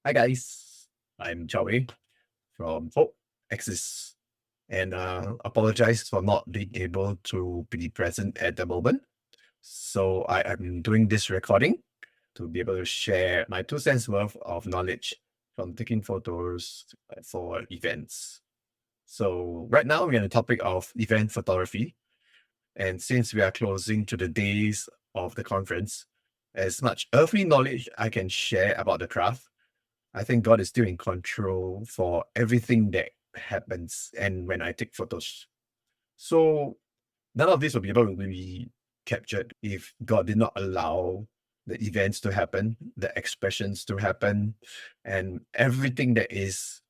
Hi guys, I'm Chowie from Hope Axis, and apologize for not being able to be present at the moment. So I am doing this recording to be able to share my 2 cents worth of knowledge from taking photos for events. So right now we're on the topic of event photography, and since we are closing to the days of the conference, as much earthly knowledge I can share about the craft, I think God is still in control for everything that happens and when I take photos. So none of this will be able to be captured if God did not allow the events to happen, the expressions to happen, and everything that is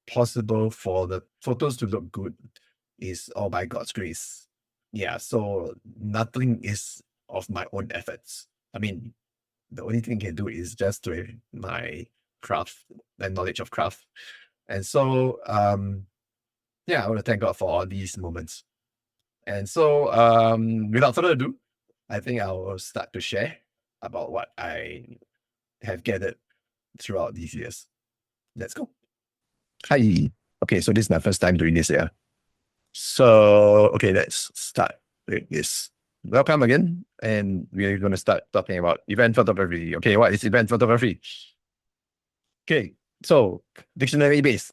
possible for the photos to look good is all by God's grace. Yeah, so nothing is of my own efforts. I mean, the only thing I can do is just to my craft and knowledge of craft. And so yeah, I want to thank God for all these moments. And so without further ado, I think I will start to share about what I have gathered throughout these years. Let's go. Hi. Okay, so this is my first time doing this, yeah. So okay, let's start with this. Welcome again, and we're going to start talking about event photography. Okay, what is event photography? Okay, so dictionary base.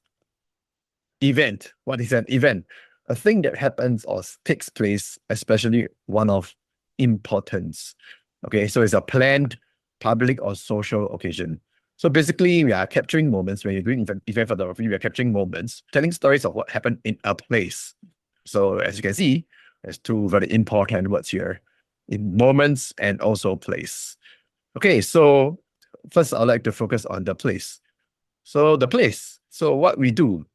Event. What is an event? A thing that happens or takes place, especially one of importance. Okay, so it's a planned public or social occasion. So basically, we are capturing moments when you're doing event photography, we are capturing moments, telling stories of what happened in a place. So as you can see, there's two very important words here, in moments and also place. Okay, so first I'd like to focus on the place. So the place. So what we do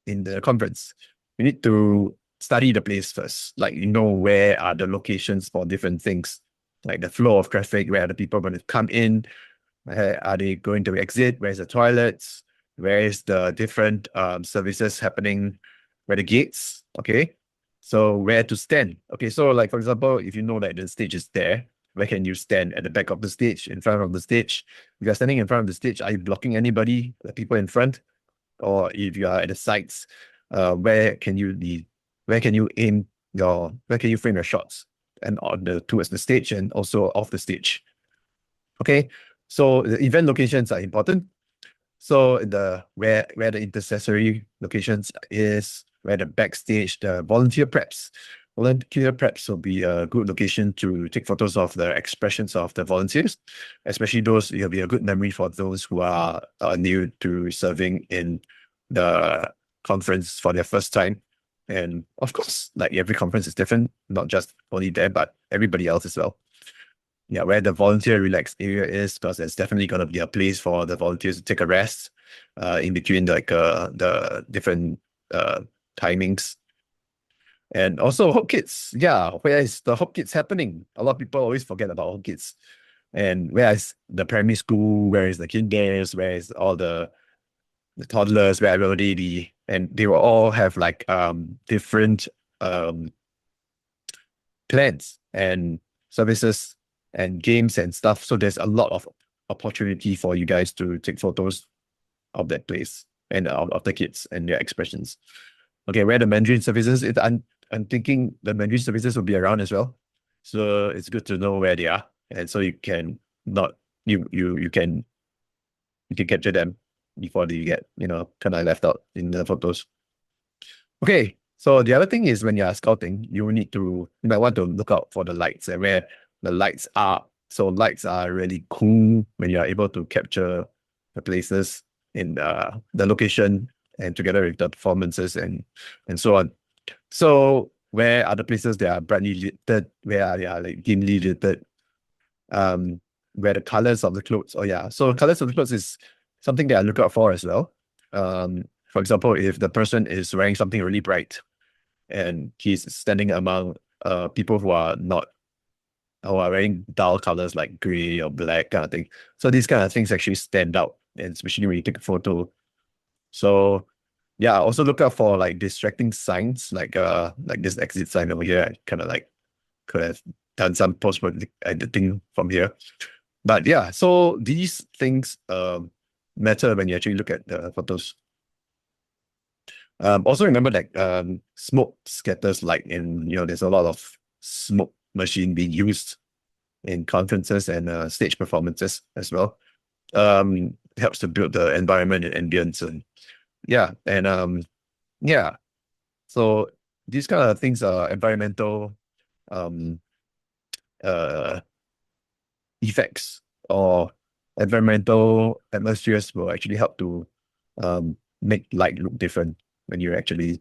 in the conference, we need to study the place first. Like, where are the locations for different things, like the flow of traffic, where are the people going to come in, where are they going to exit, where's the toilets, where is the different services happening, where the gates, okay? So where to stand. Okay, so like for example, if you know that the stage is there, where can you stand? At the back of the stage, in front of the stage? If you're standing in front of the stage, are you blocking anybody, the people in front? Or if you are at the sides, where can you be? Where can you aim where can you frame your shots? And on the towards the stage and also off the stage. Okay, so the event locations are important. So the where the intercessory locations is, where the backstage, the volunteer preps. Volunteer preps will be a good location to take photos of the expressions of the volunteers, especially those. It'll be a good memory for those who are new to serving in the conference for their first time. And of course, like every conference is different, not just only there, but everybody else as well. Yeah, where the volunteer relax area is, because there's definitely going to be a place for the volunteers to take a rest in between like the different timings. And also Hope Kids. Yeah, where is the Hope Kids happening? A lot of people always forget about Hope Kids. And where is the primary school? Where is the kindergartens? Where is all the toddlers? Where will they be? And they will all have like different plans and services and games and stuff. So there's a lot of opportunity for you guys to take photos of that place and of the kids and their expressions. Okay, where the Mandarin services, I'm thinking the Mandarin services will be around as well. So it's good to know where they are. And so you can not you can capture them before they get, kind of left out in the photos. Okay, so the other thing is when you're scouting, you might want to look out for the lights and where the lights are. So lights are really cool when you are able to capture the places in the location and together with the performances and so on. So where are the places that are brightly lit, where are they are like dimly lit, where the colors of the clothes. Oh yeah, so colors of the clothes is something that I look out for as well. For example, if the person is wearing something really bright and he's standing among people who are wearing dull colors like gray or black kind of thing. So these kind of things actually stand out, and especially when you take a photo. So yeah, also look out for like distracting signs, like this exit sign over here. I kind of like could have done some post editing from here. But yeah, so these things matter when you actually look at the photos. Also remember smoke scatters light, and there's a lot of smoke machine being used in conferences and stage performances as well. It helps to build the environment and ambience, and yeah. So these kind of things are environmental um uh effects or environmental atmospheres will actually help to make light look different when you actually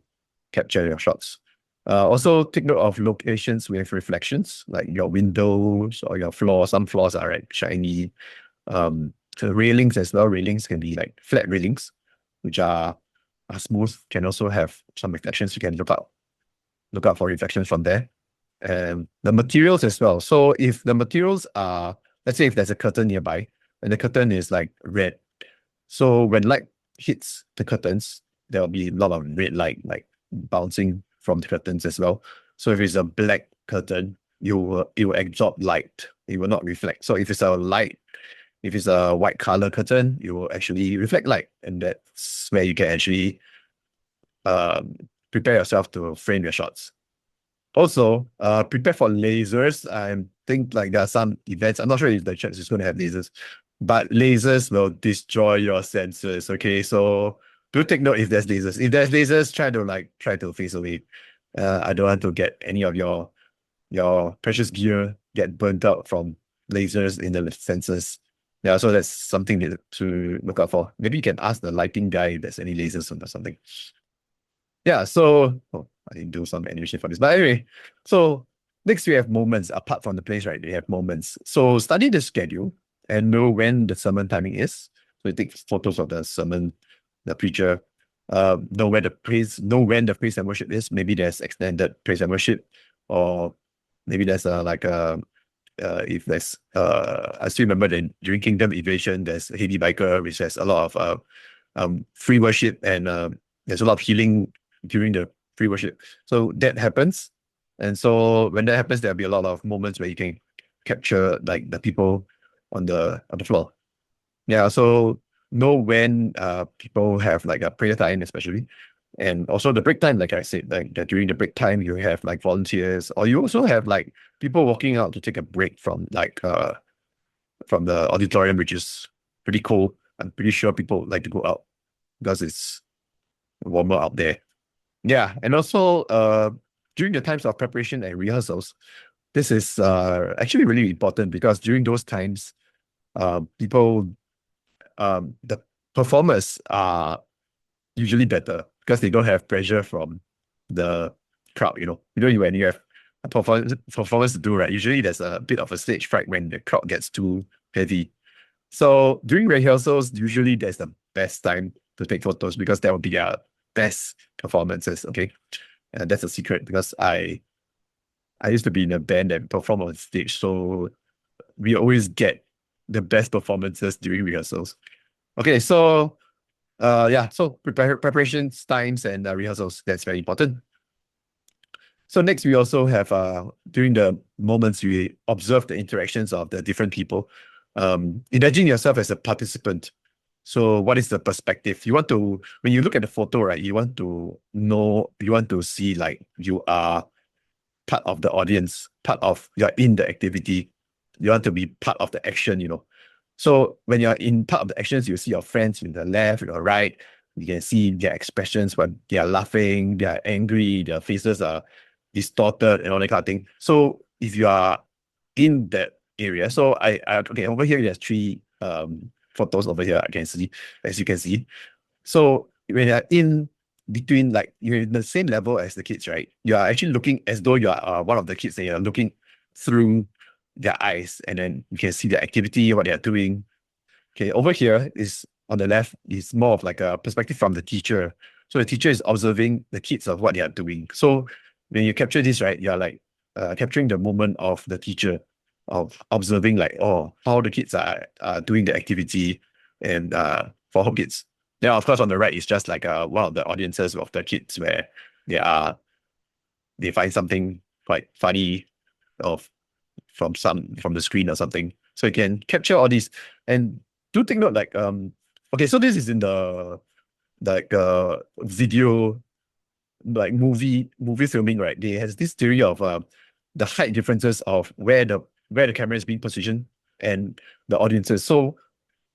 capture your shots. Also take note of locations with reflections, like your windows or your floor. Some floors are shiny. So railings as well. Railings can be like flat railings, which are smooth, can also have some reflections. You can look out for reflections from there. And the materials as well. So if the materials are, let's say if there's a curtain nearby and the curtain is like red, so when light hits the curtains, there'll be a lot of red light like bouncing from the curtains as well. So if it's a black curtain, it will absorb light. It will not reflect. So if it's a white color curtain, it will actually reflect light, and that's where you can actually prepare yourself to frame your shots. Also, prepare for lasers. I think like there are some events. I'm not sure if the church is going to have lasers, but lasers will destroy your senses. Okay, so do take note if there's lasers. If there's lasers, try to face away. I don't want to get any of your precious gear get burnt out from lasers in the sensors. Yeah, so that's something to look out for. Maybe you can ask the lighting guy if there's any lasers or something. Yeah, so I didn't do some animation for this. But anyway, so next we have moments. Apart from the place, right? We have moments. So study the schedule and know when the sermon timing is. So you take photos of the sermon, the preacher, know when the praise and worship is. Maybe there's extended praise and worship, or maybe there's if there's I still remember that during Kingdom Invasion, there's a heavy biker, which has a lot of free worship, and there's a lot of healing during the free worship. So that happens. And so when that happens, there'll be a lot of moments where you can capture like the people on the floor. Yeah, so know when people have like a prayer time, especially. And also the break time, like I said, like that during the break time, you have like volunteers, or you also have like people walking out to take a break from from the auditorium, which is pretty cool. I'm pretty sure people like to go out because it's warmer out there. Yeah, and also during the times of preparation and rehearsals, this is actually really important because during those times, people, the performers are usually better because they don't have pressure from the crowd. When you have a performance to do, right? Usually there's a bit of a stage fright when the crowd gets too heavy. So during rehearsals, usually there's the best time to take photos because that will be their best performances. Okay, and that's a secret because I used to be in a band and perform on stage, so we always get the best performances during rehearsals. Okay, so so preparations, times, and rehearsals. That's very important. So next, we also have during the moments we observe the interactions of the different people. Imagine yourself as a participant. So what is the perspective? When you look at the photo, right, you want to see like you are part of the audience, you're in the activity. You want to be part of the action. So when you're in part of the actions, you see your friends in the left, your right. You can see their expressions when they are laughing, they are angry, their faces are distorted and all that kind of thing. So if you are in that area, so okay, over here there's three photos over here I can see, as you can see. So when you're in between, like you're in the same level as the kids, right? You are actually looking as though you are one of the kids, and you're looking through their eyes, and then you can see the activity, what they are doing. Okay, over here is on the left is more of like a perspective from the teacher. So the teacher is observing the kids of what they are doing. So when you capture this, right, you're like capturing the moment of the teacher, of observing like, how the kids are doing the activity, and for home kids. Then of course on the right is just like one of the audiences of the kids where they find something quite funny of from the screen or something. So you can capture all these, and do take note like Okay, so this is in the like video, like movie filming, right? They has this theory of the height differences of where the camera is being positioned and the audiences. So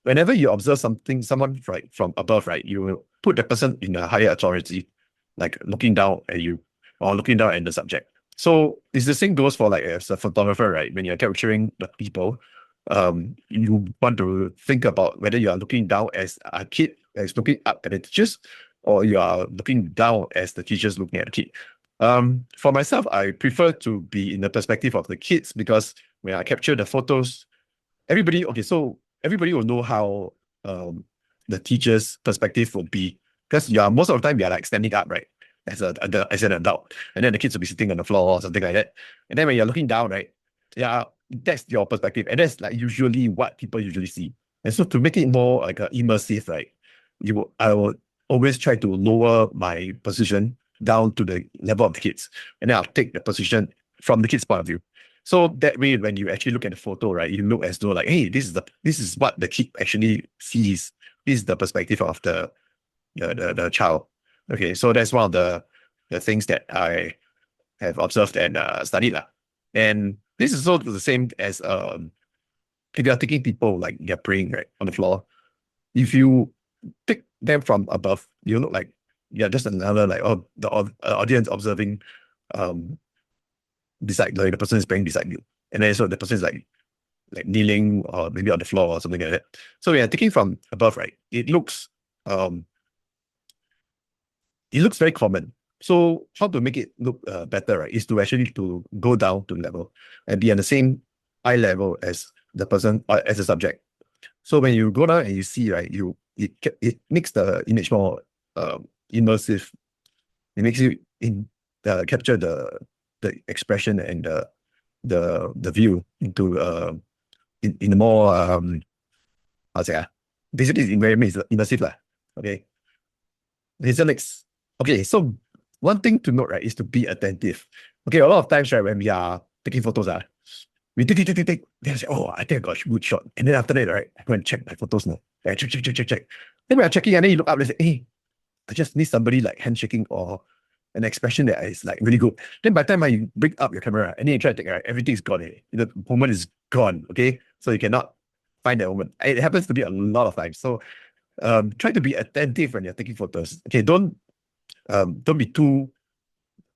whenever you observe someone right from above, right, you will put the person in a higher authority, like looking down at you or looking down at the subject. So it's the same goes for like as a photographer, right? When you're capturing the people, you want to think about whether you are looking down as a kid as looking up at the teachers, or you are looking down as the teachers looking at the kid. For myself, I prefer to be in the perspective of the kids because when I capture the photos, so everybody will know how um the teacher's perspective will be because you are most of the time you are like standing up, right? As an adult. And then the kids will be sitting on the floor or something like that. And then when you're looking down, right? Yeah, that's your perspective. And that's like usually what people usually see. And so to make it more like immersive, right? I will always try to lower my position down to the level of the kids. And then I'll take the position from the kids' point of view. So that way, when you actually look at the photo, right, you look as though like, hey, this is what the kid actually sees. This is the perspective of the child. Okay, so that's one of the things that I have observed and studied lah. And this is also the same as if you are taking people like they're praying right on the floor. If you take them from above, you look like you're just another like the audience observing beside like the person is praying beside you, and then so the person is like kneeling or maybe on the floor or something like that. So we are taking from above, right? It looks very common. So how to make it look better, right, is to actually to go down to level and be on the same eye level as the person or as the subject. So when you go down and you see, right, it makes the image more immersive. It makes you capture the expression and the view into in a more how to say basically it's very immersive lah. Okay. Here's the next. Okay, so one thing to note, right, is to be attentive. Okay, a lot of times, right, when we are taking photos, we take, then I say, oh, I think I got a good shot. And then after that, right, I go and check my photos now. I check. Then when I'm checking, and then you look up and say, hey, I just need somebody like handshaking or an expression that is like really good. Then by the time you bring up your camera and then you try to take, right, everything is gone. The moment is gone. Okay, so you cannot find that moment. It happens to be a lot of times. So try to be attentive when you're taking photos. Okay, don't be too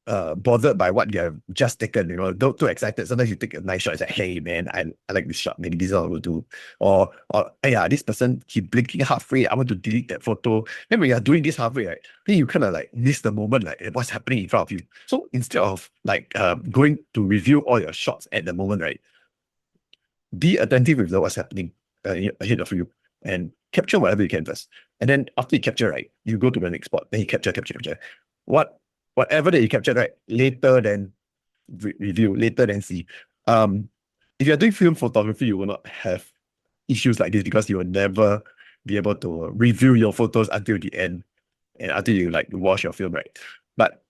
bothered by what you have just taken. Don't too excited. Sometimes you take a nice shot. It's like, hey man, I like this shot. Maybe this is what I will do. Or hey, yeah, this person keep blinking halfway. I want to delete that photo. Then when you're doing this halfway, right, then you kind of like miss the moment, like what's happening in front of you. So instead of like going to review all your shots at the moment, right, be attentive with what's happening ahead of you and capture whatever you can first. And then after you capture, right, you go to the next spot. Then you capture. Whatever that you captured, right, later then review, later then see. If you're doing film photography, you will not have issues like this because you will never be able to review your photos until the end and until you like wash your film, right? But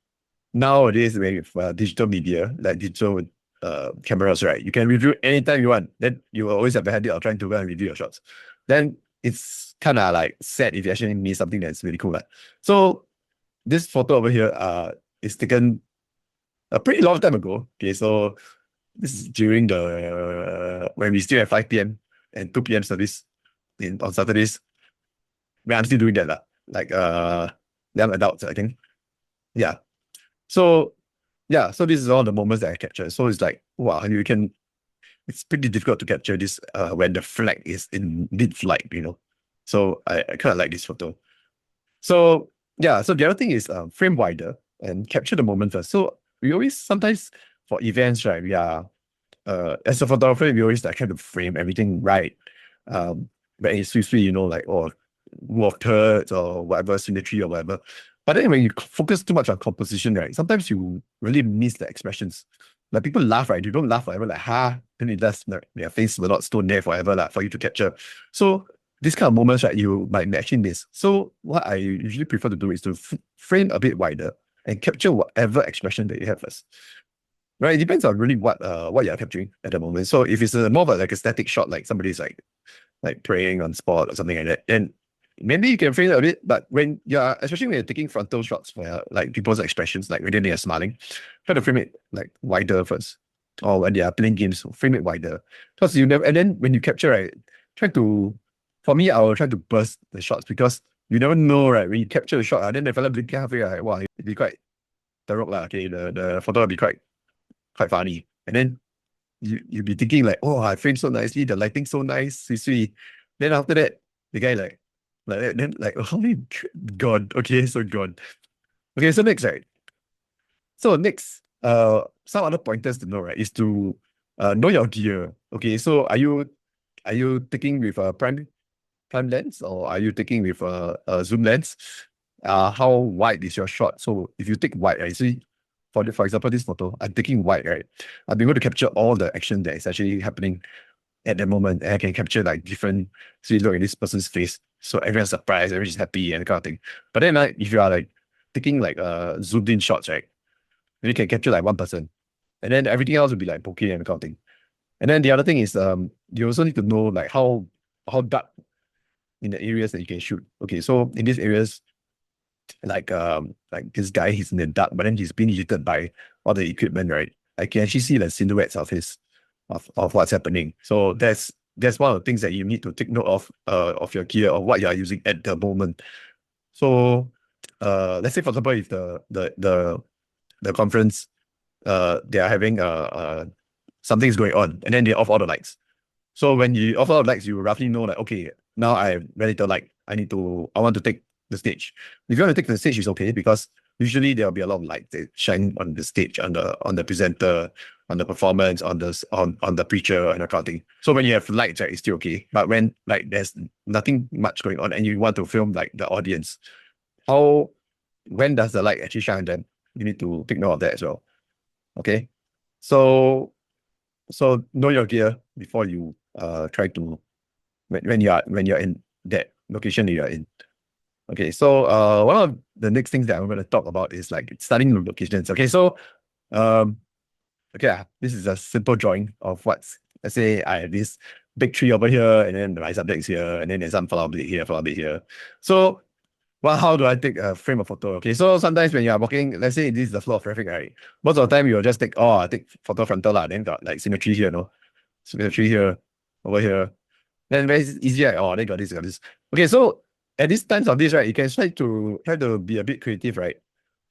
nowadays, with digital media, like digital cameras, right, you can review anytime you want. Then you will always have a habit of trying to go and review your shots. Then it's kind of like sad if you actually miss something that's really cool. Right? So this photo over here is taken a pretty long time ago. Okay, so this is during the when we still have 5 p.m. and 2 p.m. service on Saturdays. I'm still doing that. Like young adults, I think. Yeah. So so this is all the moments that I captured. So it's like, wow, it's pretty difficult to capture this when the flag is in mid-flight, So I kind of like this photo. So so the other thing is frame wider and capture the moment first. So we always sometimes for events, right, we are as a photographer, we always like try to frame everything right. But it's sweet, like wall of curves or whatever, symmetry or whatever. But then when you focus too much on composition, right, sometimes you really miss the expressions. Like people laugh, right? You don't laugh forever, like then it does, their face will not stone there forever, like, for you to capture. So this kind of moments, right, you might actually miss. So what I usually prefer to do is to frame a bit wider and capture whatever expression that you have first. Right, it depends on really what you're capturing at the moment. So if it's more of like a static shot, like somebody's like praying on spot or something like that, then maybe you can frame it a bit, but when you're, especially when you're taking frontal shots for like people's expressions, like when they're smiling, try to frame it like wider first. Or when they are playing games, frame it wider. Because you never, and then when you capture, right, try to, for me, I will try to burst the shots because you never know, right, when you capture the shot, then the fella blinking halfway, right, wow, it'd be quite teruk lah. Okay, the photo will be quite funny. And then you'll be thinking like, oh, I framed so nicely, the lighting so nice, sweet. Then after that, the guy like then like, oh, gone. Okay, so gone. Okay, so next, right? So next, some other pointers to know, right, is to know your gear. Okay, so are you taking with a prime lens or are you taking with a zoom lens? How wide is your shot? So if you take wide, right, see, for example, this photo, I'm taking wide, right? I'm able to capture all the action that is actually happening at the moment. And I can capture like different, so you look at this person's face. So everyone's surprised, everyone's happy and that kind of thing. But then if you are like taking like zoomed in shots, right? Then you can capture like one person. And then everything else will be like bokeh and that kind of thing. And then the other thing is you also need to know like how dark in the areas that you can shoot. Okay, so in these areas, like this guy, he's in the dark, but then he's being heated by all the equipment, right? I can actually see the silhouettes of his of what's happening. So that's one of the things that you need to take note of your gear or what you are using at the moment. So let's say for example, if the conference they are having something's going on and then they off all the lights. So when you off all the lights, you roughly know like, okay, now I have very little light. I want to take the stage. If you want to take the stage, it's okay because usually there'll be a lot of light that shine on the stage, on the presenter, on the performance, on the preacher and that kind of thing. So when you have lights, right, it's still okay. But when like there's nothing much going on and you want to film like the audience, when does the light actually shine on them? You need to take note of that as well. Okay. So know your gear before you try to when you're in that location that you're in. Okay, so one of the next things that I'm going to talk about is like studying the locations. Okay, so this is a simple drawing of what's, let's say I have this big tree over here, and then my subject is here, and then there's some flower bed here, flower bed here. So how do I take a frame of photo? Okay, so sometimes when you are walking, let's say this is the flow of traffic, right? Most of the time you'll just take photo frontal lah, then got like symmetry here, no? Symmetry here, over here. Then very easy, right? Oh, they got this. Okay, so at these times of this, right, you can try to be a bit creative, right?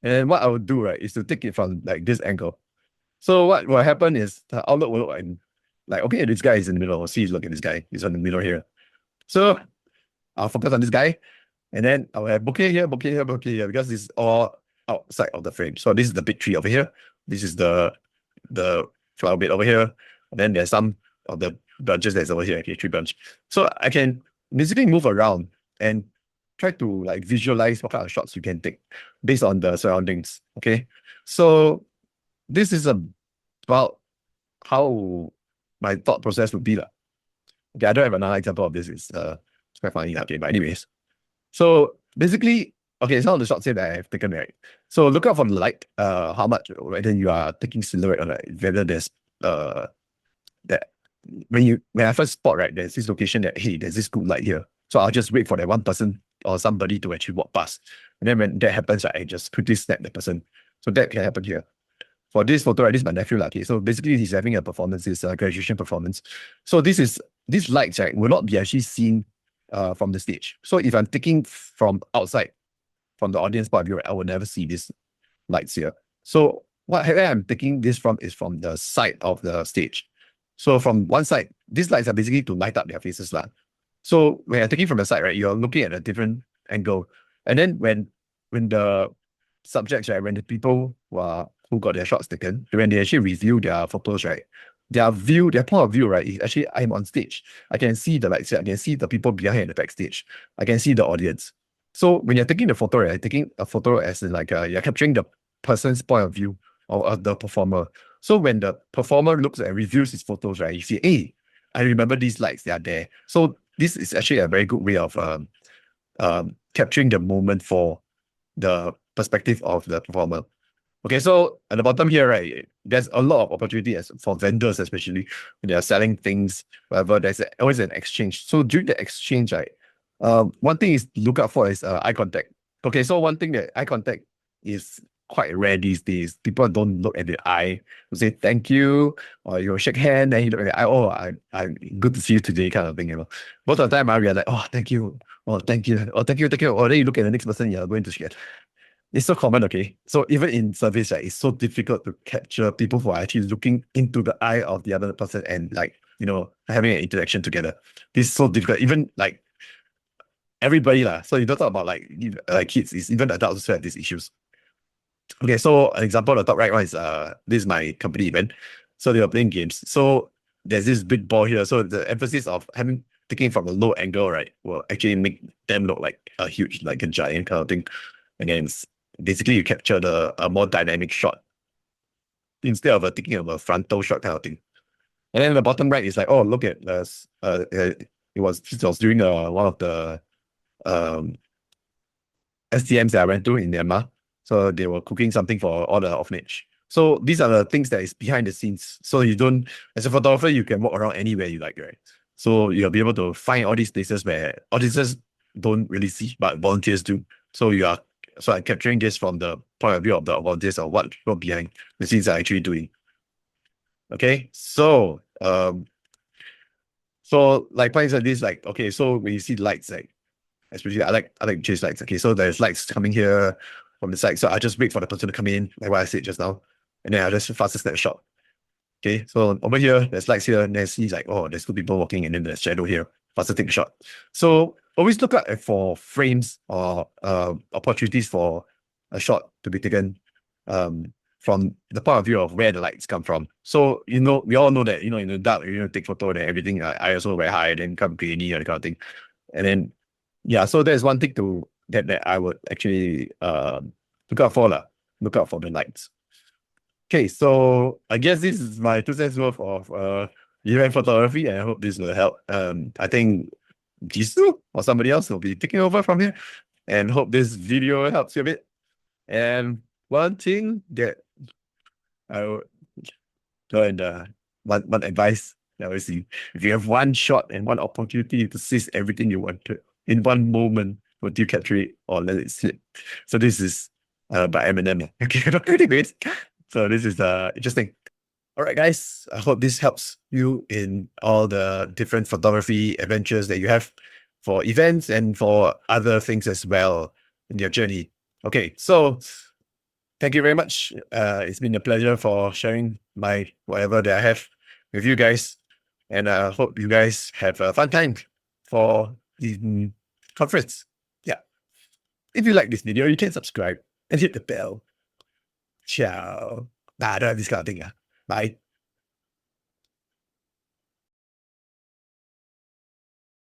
And what I would do, right, is to take it from like this angle. So what will happen is the outlook will look like, okay, this guy is in the middle. See, look at this guy. He's in the middle here. So I'll focus on this guy. And then I'll have bokeh here, because this is all outside of the frame. So this is the big tree over here. This is the flower bed over here. And then there's some of the branches that's over here, okay, tree branch. So I can basically move around and try to like visualize what kind of shots you can take based on the surroundings. Okay. So this is about how my thought process would be. Okay, I don't have another example of this. It's quite funny. Okay, but anyways. So basically, okay, some of the shots here that I have taken, right? So look out for the light, how much, whether you are taking silhouette or like, whether there's that when I first spot, right, there's this location that, hey, there's this good light here. So I'll just wait for that one person or somebody to actually walk past. And then when that happens, right, I just quickly snap the person. So that can happen here. For this photo, right, this is my nephew. Okay, so basically he's having a performance, his graduation performance. So these lights, right, will not be actually seen from the stage. So if I'm taking from outside, from the audience point of view, right, I will never see these lights here. So where I'm taking this from is from the side of the stage. So from one side, these lights are basically to light up their faces. So when you're taking from the side, right, you're looking at a different angle. And then when the subjects, right, when the people who got their shots taken, when they actually review their photos, right, their point of view, right, is actually I'm on stage. I can see the lights here. I can see the people behind the backstage. I can see the audience. So when you're taking the photo, right, taking a photo as in like you're capturing the person's point of view or the performer. So when the performer looks and reviews his photos, right, you see, hey, I remember these lights, they are there. So this is actually a very good way of capturing the moment for the perspective of the performer. Okay, so at the bottom here, right, there's a lot of opportunity for vendors, especially when they are selling things, whatever. There's always an exchange. So during the exchange, right, One thing is to look out for is eye contact. Okay, so one thing that eye contact is quite rare these days. People don't look at the eye to say thank you, or you shake hand, and you look at the eye. Oh, I good to see you today, kind of thing. Most of the time, we are like, oh, thank you, oh, thank you, oh, thank you, thank you. Or then you look at the next person, you're going to shake hand. It's so common, okay? So even in service, right, it's so difficult to capture people who are actually looking into the eye of the other person and having an interaction together. This is so difficult. Even like everybody lah. So you don't talk about like kids, it's even adults who have these issues. Okay, so an example, the top right one is this is my company event. So they were playing games. So there's this big ball here. So the emphasis of having taking from a low angle, right, will actually make them look like a huge, like a giant kind of thing. And then basically you capture a more dynamic shot instead of taking of a frontal shot kind of thing. And then the bottom right is like, oh, look at this. It was during one of the STMs that I went to in Myanmar. So they were cooking something for all the orphanage. So these are the things that is behind the scenes. So you don't, as a photographer, you can walk around anywhere you like, right? So you'll be able to find all these places where audiences don't really see, but volunteers do. So I'm capturing this from the point of view of the volunteers or what people behind the scenes are actually doing. Okay, so like points like this, like okay, so when you see lights, like especially I like chase lights. Okay, so there's lights coming here from the side. So I just wait for the person to come in, like what I said just now. And then I just faster snapshot. Okay, so over here, there's lights here, and then see like, oh, there's two people walking, and then there's shadow here. Faster take a shot. So always look out for frames or opportunities for a shot to be taken from the point of view of where the lights come from. So, we all know that, in the dark, take photo and everything, ISO very high, then come grainy and that kind of thing. And then yeah, so there's one thing that I would actually look out for lah. Look out for the lights. Okay, so I guess this is my 2 cents worth of event photography, and I hope this will help. I think Jisoo or somebody else will be taking over from here, and hope this video helps you a bit. And one thing that I would and one advice that I see, if you have one shot and one opportunity to seize everything you wanted in one moment, would you capture it or let it slip? So this is by Eminem. Okay, not really great. So this is interesting. All right, guys. I hope this helps you in all the different photography adventures that you have for events and for other things as well in your journey. Okay, so thank you very much. It's been a pleasure for sharing my whatever that I have with you guys. And I hope you guys have a fun time for the conference. Yeah. If you like this video, you can subscribe and hit the bell. Ciao. Nah, I don't have this kind of thing. Bye.